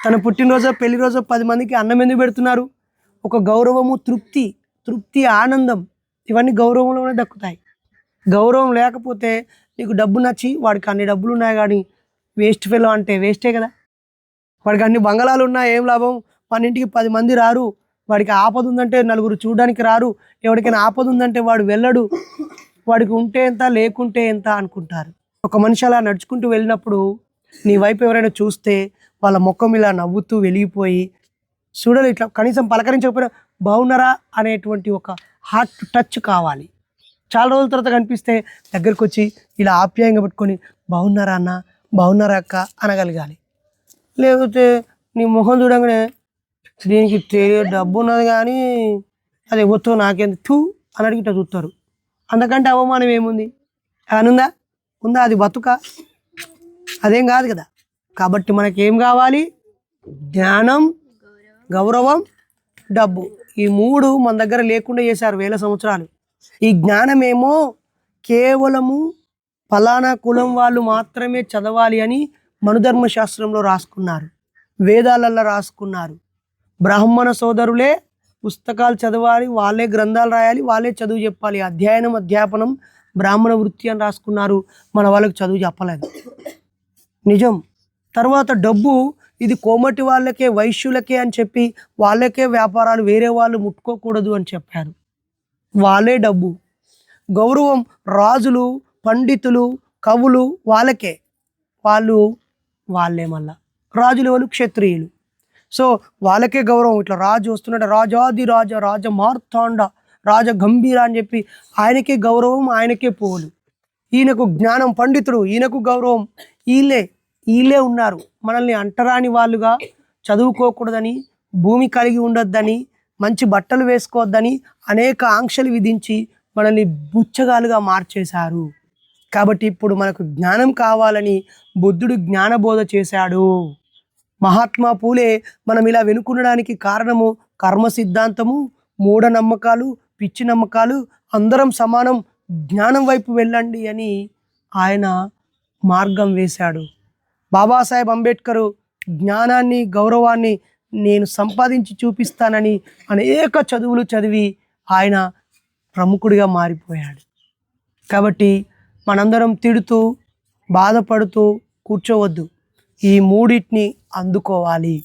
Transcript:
తన పుట్టినరోజు పెళ్లి రోజు 10 మందికి అన్నం ఎందుకు పెడుతున్నారు? ఒక గౌరవము, తృప్తి, ఆనందం, ఇవన్నీ గౌరవంలోనే దక్కుతాయి. గౌరవం లేకపోతే నీకు డబ్బు నచ్చి వాడికి అన్ని డబ్బులు ఉన్నాయి కానీ వేస్ట్ ఫెలో అంటే వేస్టే కదా. వాడికి అన్ని బంగళాలు ఉన్నా ఏం లాభం? మన ఇంటికి 10 మంది రారు, వాడికి ఆపద ఉందంటే నలుగురు చూడడానికి రారు, ఎవరికైనా ఆపద ఉందంటే వాడు వెళ్ళడు, వాడికి ఉంటే ఎంత లేకుంటే ఎంత అనుకుంటారు. ఒక మనిషి అలా నడుచుకుంటూ వెళ్ళినప్పుడు నీ వైపు ఎవరైనా చూస్తే వాళ్ళ ముఖం ఇలా నవ్వుతూ వెలిగిపోయి చూడాలి, ఇట్లా కనీసం పలకరించకపోయినా బాగున్నారా అనేటువంటి ఒక హార్ట్ టచ్ కావాలి. చాలా రోజుల తర్వాత కనిపిస్తే దగ్గరికి వచ్చి ఇలా ఆప్యాయంగా పెట్టుకొని బాగున్నారా అన్న, బాగున్నారా అక్క అనగలగాలి. లేకపోతే నీ ముఖం చూడగానే దీనికి డబ్బు ఉన్నది కానీ అది ఎవరితో నాకెందుకు అని అడిగిట చూస్తారు. అంతకంటే అవమానం ఏముంది? అనుందా? ఉందా? అది బతుక? అదేం కాదు కదా. కాబట్టి మనకేం కావాలి? జ్ఞానం, గౌరవం, డబ్బు. ఈ 3 మన దగ్గర లేకుండా చేశారు వేల సంవత్సరాలు. ఈ జ్ఞానమేమో కేవలము ఫలానా కులం వాళ్ళు మాత్రమే చదవాలి అని మనుధర్మ శాస్త్రంలో రాసుకున్నారు, వేదాలలో రాసుకున్నారు. బ్రాహ్మణ సోదరులే పుస్తకాలు చదవాలి, వాళ్ళే గ్రంథాలు రాయాలి, వాళ్ళే చదువు చెప్పాలి. అధ్యయనం, అధ్యాపనం బ్రాహ్మణ వృత్తి అని రాసుకున్నారు. మన వాళ్ళకి చదువు చెప్పలేదు, నిజం. తర్వాత డబ్బు, ఇది కోమటి వాళ్ళకే, వైశ్యులకే అని చెప్పి వాళ్ళకే వ్యాపారాలు, వేరే వాళ్ళు ముట్టుకోకూడదు అని చెప్పారు. వాళ్ళే డబ్బు. గౌరవం, రాజులు, పండితులు, కవులు వాళ్ళకే, వాళ్ళే మళ్ళా రాజులు వాళ్ళు క్షత్రియులు. సో వాళ్ళకే గౌరవం. ఇట్లా రాజు వస్తున్నాడు, రాజాది రాజ, రాజ మార్తాండ, రాజ గంభీర అని చెప్పి ఆయనకే గౌరవం, ఆయనకే పోలు. ఈయనకు జ్ఞానం, పండితుడు, ఈయనకు గౌరవం. వీళ్ళే ఉన్నారు మనల్ని అంటరాని వాళ్ళుగా, చదువుకోకూడదని, భూమి కలిగి ఉండొద్దని, మంచి బట్టలు వేసుకోవద్దని అనేక ఆంక్షలు విధించి మనల్ని బుచ్చగాలుగా మార్చేశారు. కాబట్టి ఇప్పుడు మనకు జ్ఞానం కావాలని బుద్ధుడు జ్ఞానబోధ చేశాడు. మహాత్మా పూలే మనం ఇలా వెనుకుండడానికి కారణము కర్మ సిద్ధాంతము, మూఢనమ్మకాలు, పిచ్చి నమ్మకాలు, అందరం సమానం, జ్ఞానం వైపు వెళ్ళండి అని ఆయన మార్గం వేశాడు. బాబాసాహెబ్ అంబేద్కర్ జ్ఞానాన్ని, గౌరవాన్ని నేను సంపాదించి చూపిస్తానని అనేక చదువులు చదివి ఆయన ప్రముఖుడిగా మారిపోయాడు. కాబట్టి మనందరం తిడుతూ బాధపడుతూ కూర్చోవద్దు, ఈ 3 అందుకోవాలి.